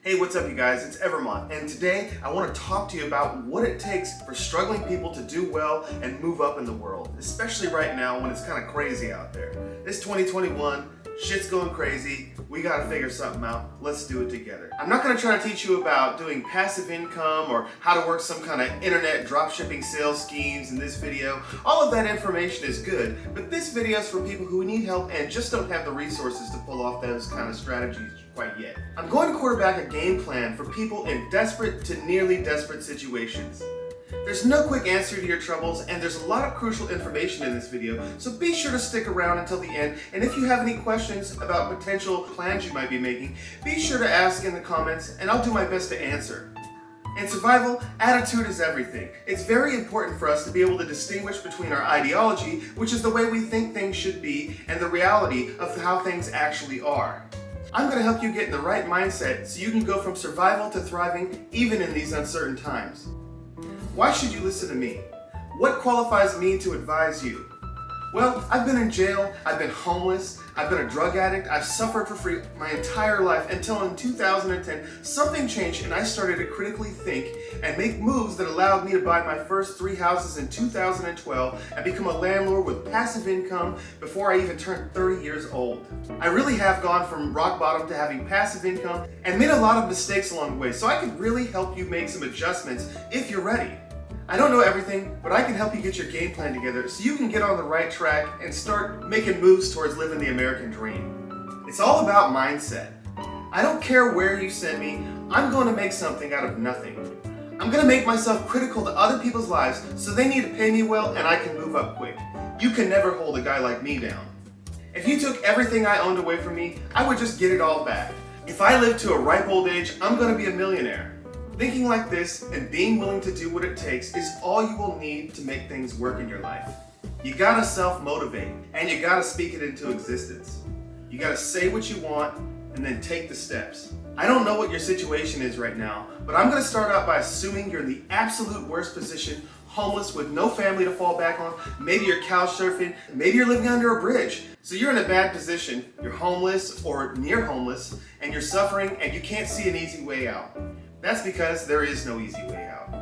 Hey, what's up you guys? It's Evermont, and today I want to talk to you about what it takes for struggling people to do well and move up in the world, especially right now when it's kind of crazy out there. It's 2021, shit's going crazy, we gotta figure something out, let's do it together. I'm not gonna try to teach you about doing passive income or how to work some kind of internet dropshipping sales schemes in this video. All of that information is good, but this video is for people who need help and just don't have the resources to pull off those kind of strategies quite yet. I'm going to quarterback a game plan for people in desperate to nearly desperate situations. There's no quick answer to your troubles, and there's a lot of crucial information in this video, so be sure to stick around until the end, and if you have any questions about potential plans you might be making, be sure to ask in the comments, and I'll do my best to answer. In survival, attitude is everything. It's very important for us to be able to distinguish between our ideology, which is the way we think things should be, and the reality of how things actually are. I'm going to help you get in the right mindset so you can go from survival to thriving even in these uncertain times. Why should you listen to me? What qualifies me to advise you? Well, I've been in jail, I've been homeless, I've been a drug addict, I've suffered for free my entire life until in 2010, something changed and I started to critically think and make moves that allowed me to buy my first 3 houses in 2012 and become a landlord with passive income before I even turned 30 years old. I really have gone from rock bottom to having passive income and made a lot of mistakes along the way, so I can really help you make some adjustments if you're ready. I don't know everything, but I can help you get your game plan together so you can get on the right track and start making moves towards living the American dream. It's all about mindset. I don't care where you send me, I'm going to make something out of nothing. I'm going to make myself critical to other people's lives so they need to pay me well and I can move up quick. You can never hold a guy like me down. If you took everything I owned away from me, I would just get it all back. If I live to a ripe old age, I'm going to be a millionaire. Thinking like this and being willing to do what it takes is all you will need to make things work in your life. You gotta self-motivate and you gotta speak it into existence. You gotta say what you want and then take the steps. I don't know what your situation is right now, but I'm gonna start out by assuming you're in the absolute worst position, homeless with no family to fall back on, maybe you're couch surfing, maybe you're living under a bridge. So you're in a bad position, you're homeless or near homeless, and you're suffering and you can't see an easy way out. That's because there is no easy way out.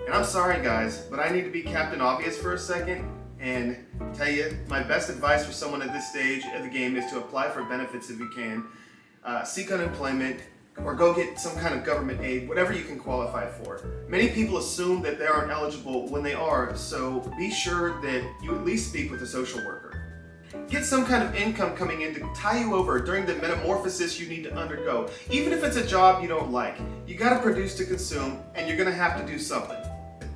And I'm sorry guys, but I need to be Captain Obvious for a second and tell you my best advice for someone at this stage of the game is to apply for benefits if you can, seek unemployment, or go get some kind of government aid, whatever you can qualify for. Many people assume that they aren't eligible when they are, so be sure that you at least speak with a social worker. Get some kind of income coming in to tie you over during the metamorphosis you need to undergo. Even if it's a job you don't like, you gotta produce to consume and you're gonna have to do something.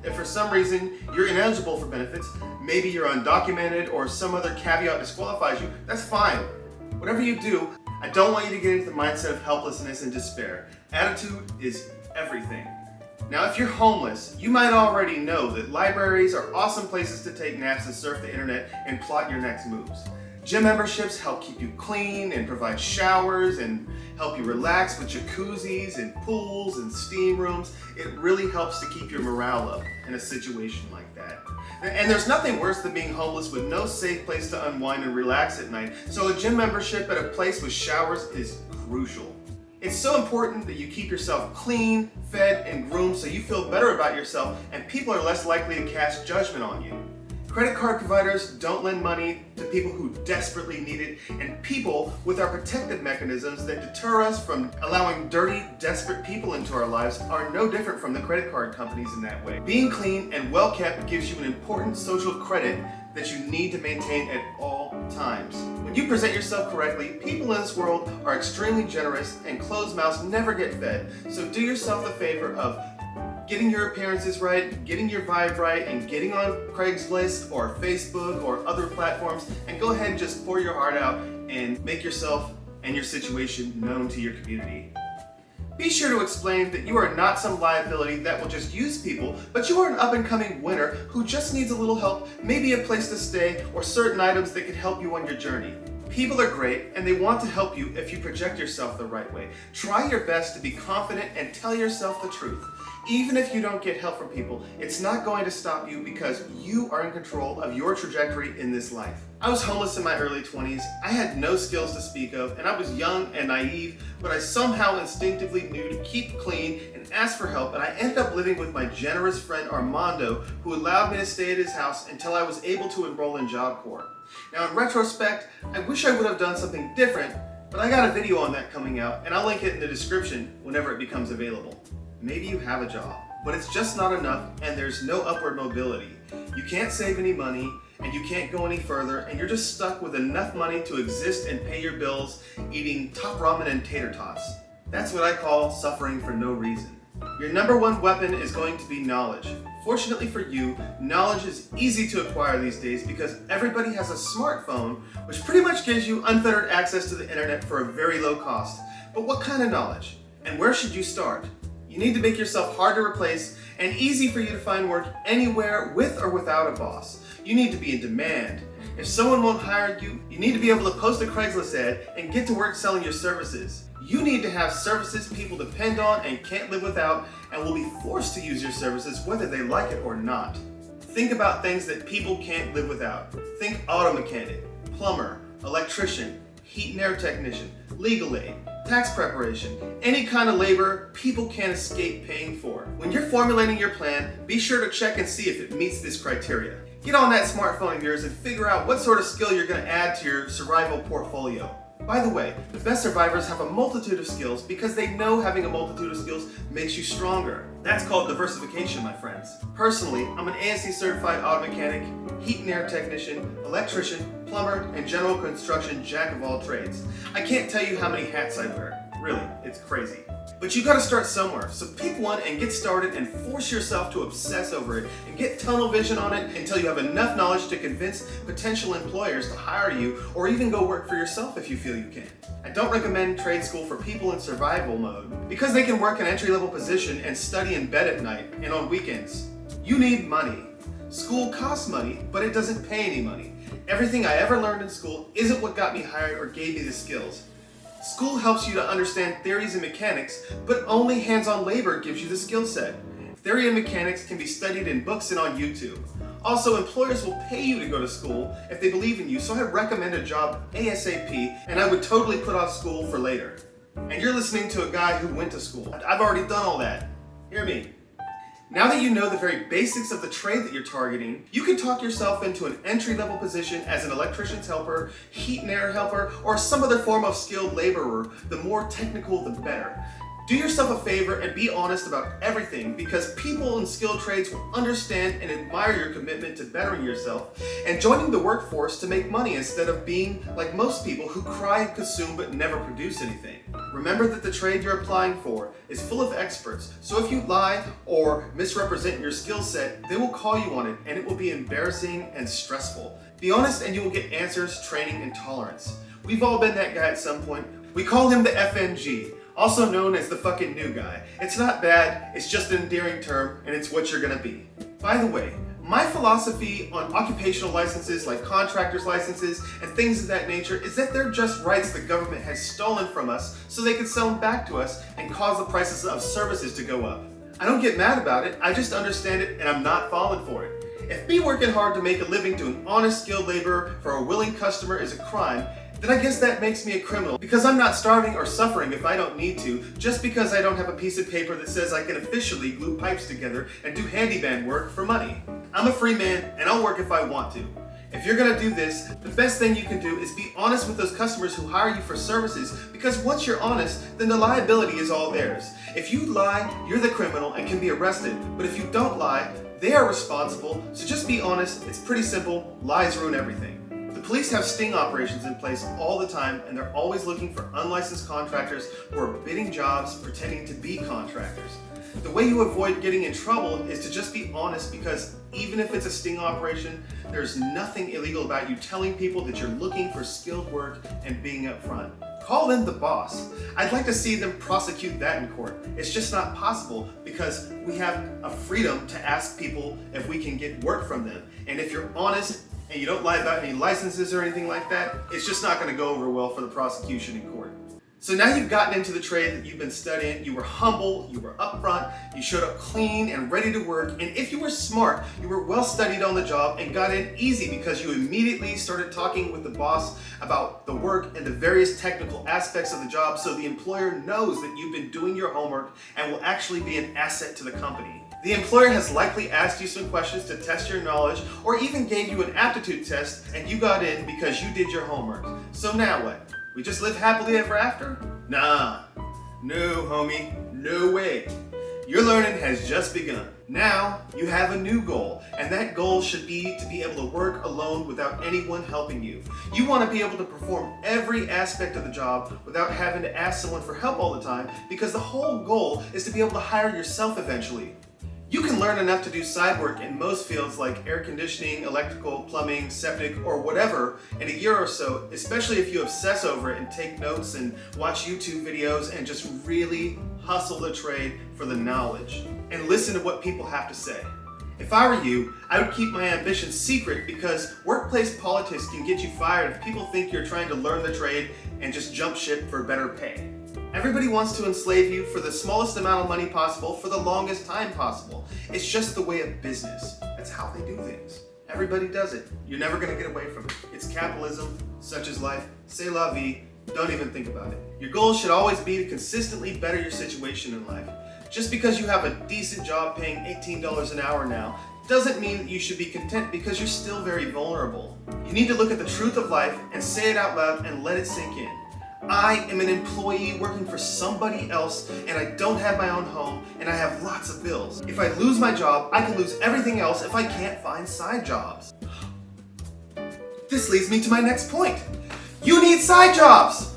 If for some reason you're ineligible for benefits, maybe you're undocumented or some other caveat disqualifies you, that's fine. Whatever you do, I don't want you to get into the mindset of helplessness and despair. Attitude is everything. Now, if you're homeless, you might already know that libraries are awesome places to take naps and surf the internet and plot your next moves. Gym memberships help keep you clean and provide showers and help you relax with jacuzzis and pools and steam rooms. It really helps to keep your morale up in a situation like that. And there's nothing worse than being homeless with no safe place to unwind and relax at night, so a gym membership at a place with showers is crucial. It's so important that you keep yourself clean, fed, and groomed so you feel better about yourself and people are less likely to cast judgment on you. Credit card providers don't lend money to people who desperately need it, and people with our protective mechanisms that deter us from allowing dirty, desperate people into our lives are no different from the credit card companies in that way. Being clean and well kept gives you an important social credit that you need to maintain at all times. When you present yourself correctly, people in this world are extremely generous and closed mouths never get fed. So do yourself the favor of getting your appearances right, getting your vibe right, and getting on Craigslist or Facebook or other platforms and go ahead and just pour your heart out and make yourself and your situation known to your community. Be sure to explain that you are not some liability that will just use people, but you are an up-and-coming winner who just needs a little help, maybe a place to stay, or certain items that could help you on your journey. People are great, and they want to help you if you project yourself the right way. Try your best to be confident and tell yourself the truth. Even if you don't get help from people, it's not going to stop you because you are in control of your trajectory in this life. I was homeless in my early 20s. I had no skills to speak of, and I was young and naive, but I somehow instinctively knew to keep clean and ask for help, and I ended up living with my generous friend Armando, who allowed me to stay at his house until I was able to enroll in Job Corps. Now, in retrospect, I wish I would have done something different, but I got a video on that coming out, and I'll link it in the description whenever it becomes available. Maybe you have a job, but it's just not enough, and there's no upward mobility. You can't save any money, and you can't go any further, and you're just stuck with enough money to exist and pay your bills eating top ramen and tater tots. That's what I call suffering for no reason. Your number one weapon is going to be knowledge. Fortunately for you, knowledge is easy to acquire these days because everybody has a smartphone, which pretty much gives you unfettered access to the internet for a very low cost. But what kind of knowledge? And where should you start? You need to make yourself hard to replace and easy for you to find work anywhere with or without a boss. You need to be in demand. If someone won't hire you, you need to be able to post a Craigslist ad and get to work selling your services. You need to have services people depend on and can't live without and will be forced to use your services whether they like it or not. Think about things that people can't live without. Think auto mechanic, plumber, electrician, heat and air technician, legal aid, tax preparation, any kind of labor people can't escape paying for. When you're formulating your plan, be sure to check and see if it meets this criteria. Get on that smartphone of yours and figure out what sort of skill you're going to add to your survival portfolio. By the way, the best survivors have a multitude of skills because they know having a multitude of skills makes you stronger. That's called diversification, my friends. Personally, I'm an ANSI certified auto mechanic, heat and air technician, electrician, plumber, and general construction jack of all trades. I can't tell you how many hats I wear. Really, it's crazy. But you gotta start somewhere, so pick one and get started and force yourself to obsess over it and get tunnel vision on it until you have enough knowledge to convince potential employers to hire you or even go work for yourself if you feel you can. I don't recommend trade school for people in survival mode because they can work an entry-level position and study in bed at night and on weekends. You need money. School costs money, but it doesn't pay any money. Everything I ever learned in school isn't what got me hired or gave me the skills. School helps you to understand theories and mechanics, but only hands-on labor gives you the skill set. Theory and mechanics can be studied in books and on YouTube. Also, employers will pay you to go to school if they believe in you, so I recommend a job ASAP, and I would totally put off school for later. And you're listening to a guy who went to school. I've already done all that. Hear me. Now that you know the very basics of the trade that you're targeting, you can talk yourself into an entry-level position as an electrician's helper, heat and air helper, or some other form of skilled laborer. The more technical, the better. Do yourself a favor and be honest about everything because people in skilled trades will understand and admire your commitment to bettering yourself and joining the workforce to make money instead of being like most people who cry and consume but never produce anything. Remember that the trade you're applying for is full of experts, so if you lie or misrepresent your skill set, they will call you on it and it will be embarrassing and stressful. Be honest and you will get answers, training, and tolerance. We've all been that guy at some point. We call him the FNG. Also known as the fucking new guy. It's not bad, it's just an endearing term, and it's what you're gonna be. By the way, my philosophy on occupational licenses like contractors' licenses and things of that nature is that they're just rights the government has stolen from us so they can sell them back to us and cause the prices of services to go up. I don't get mad about it, I just understand it and I'm not falling for it. If me working hard to make a living doing honest skilled labor for a willing customer is a crime, then I guess that makes me a criminal because I'm not starving or suffering if I don't need to, just because I don't have a piece of paper that says I can officially glue pipes together and do handyman work for money. I'm a free man and I'll work if I want to. If you're gonna do this, the best thing you can do is be honest with those customers who hire you for services because once you're honest, then the liability is all theirs. If you lie, you're the criminal and can be arrested, but if you don't lie, they are responsible, so just be honest, it's pretty simple, lies ruin everything. The police have sting operations in place all the time and they're always looking for unlicensed contractors who are bidding jobs pretending to be contractors. The way you avoid getting in trouble is to just be honest because even if it's a sting operation, there's nothing illegal about you telling people that you're looking for skilled work and being upfront. Call them the boss. I'd like to see them prosecute that in court. It's just not possible because we have a freedom to ask people if we can get work from them. And if you're honest and you don't lie about any licenses or anything like that, it's just not going to go over well for the prosecution in court. So now you've gotten into the trade that you've been studying, you were humble, you were upfront, you showed up clean and ready to work, and if you were smart, you were well studied on the job and got in easy because you immediately started talking with the boss about the work and the various technical aspects of the job, so the employer knows that you've been doing your homework and will actually be an asset to the company. The employer has likely asked you some questions to test your knowledge or even gave you an aptitude test and you got in because you did your homework. So now what? We just live happily ever after? Nah. No, homie. No way. Your learning has just begun. Now, you have a new goal, and that goal should be to be able to work alone without anyone helping you. You want to be able to perform every aspect of the job without having to ask someone for help all the time, because the whole goal is to be able to hire yourself eventually. You can learn enough to do side work in most fields like air conditioning, electrical, plumbing, septic, or whatever in a year or so, especially if you obsess over it and take notes and watch YouTube videos and just really hustle the trade for the knowledge and listen to what people have to say. If I were you, I would keep my ambitions secret because workplace politics can get you fired if people think you're trying to learn the trade and just jump ship for better pay. Everybody wants to enslave you for the smallest amount of money possible for the longest time possible. It's just the way of business. That's how they do things. Everybody does it. You're never going to get away from it. It's capitalism, such is life. C'est la vie. Don't even think about it. Your goal should always be to consistently better your situation in life. Just because you have a decent job paying $18 an hour now doesn't mean that you should be content because you're still very vulnerable. You need to look at the truth of life and say it out loud and let it sink in. I am an employee working for somebody else and I don't have my own home and I have lots of bills. If I lose my job, I can lose everything else if I can't find side jobs. This leads me to my next point. You need side jobs!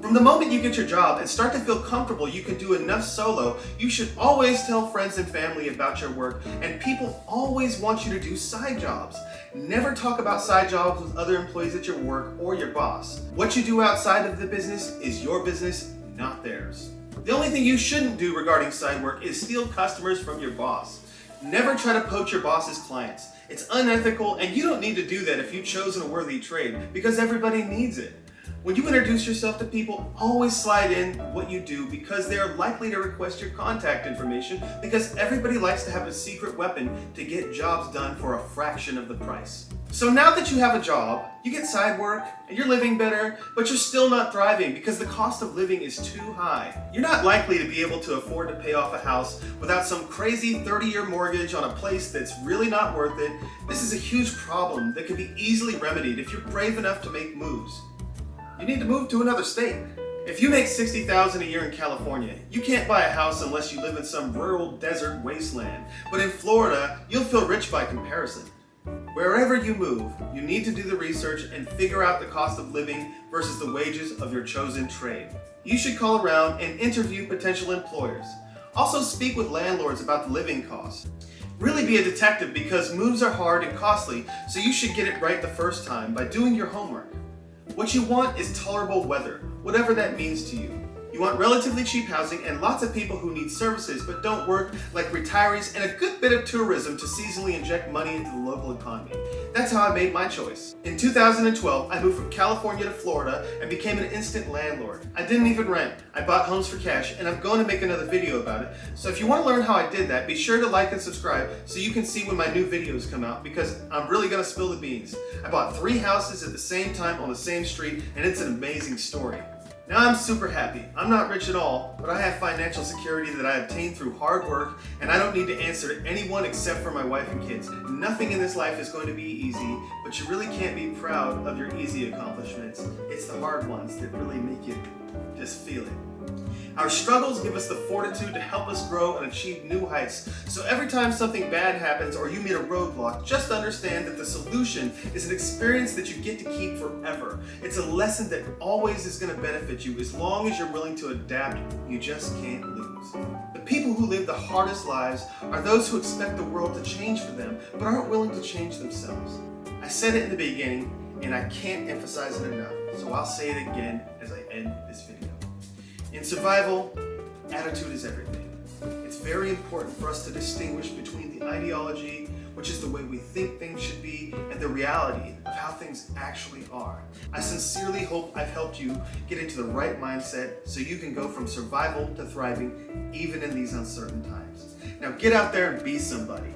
From the moment you get your job and start to feel comfortable you can do enough solo, you should always tell friends and family about your work, and people always want you to do side jobs. Never talk about side jobs with other employees at your work or your boss. What you do outside of the business is your business, not theirs. The only thing you shouldn't do regarding side work is steal customers from your boss. Never try to poach your boss's clients. It's unethical, and you don't need to do that if you've chosen a worthy trade, because everybody needs it. When you introduce yourself to people, always slide in what you do because they are likely to request your contact information because everybody likes to have a secret weapon to get jobs done for a fraction of the price. So now that you have a job, you get side work and you're living better, but you're still not thriving because the cost of living is too high. You're not likely to be able to afford to pay off a house without some crazy 30-year mortgage on a place that's really not worth it. This is a huge problem that can be easily remedied if you're brave enough to make moves. You need to move to another state. If you make $60,000 a year in California, you can't buy a house unless you live in some rural desert wasteland. But in Florida, you'll feel rich by comparison. Wherever you move, you need to do the research and figure out the cost of living versus the wages of your chosen trade. You should call around and interview potential employers. Also speak with landlords about the living costs. Really be a detective because moves are hard and costly, so you should get it right the first time by doing your homework. What you want is tolerable weather, whatever that means to you. You want relatively cheap housing and lots of people who need services but don't work, like retirees, and a good bit of tourism to seasonally inject money into the local economy. That's how I made my choice. In 2012, I moved from California to Florida and became an instant landlord. I didn't even rent. I bought homes for cash, and I'm going to make another video about it. So if you want to learn how I did that, be sure to like and subscribe so you can see when my new videos come out, because I'm really going to spill the beans. I bought 3 houses at the same time on the same street, and it's an amazing story. Now I'm super happy. I'm not rich at all, but I have financial security that I obtained through hard work, and I don't need to answer to anyone except for my wife and kids. Nothing in this life is going to be easy, but you really can't be proud of your easy accomplishments. It's the hard ones that really make you just feel it. Our struggles give us the fortitude to help us grow and achieve new heights. So every time something bad happens or you meet a roadblock, just understand that the solution is an experience that you get to keep forever. It's a lesson that always is going to benefit you as long as you're willing to adapt. You just can't lose. The people who live the hardest lives are those who expect the world to change for them, but aren't willing to change themselves. I said it in the beginning, and I can't emphasize it enough, so I'll say it again as I end this video. In survival, attitude is everything. It's very important for us to distinguish between the ideology, which is the way we think things should be and the reality of how things actually are. I sincerely hope I've helped you get into the right mindset so you can go from survival to thriving even in these uncertain times. Now get out there and be somebody.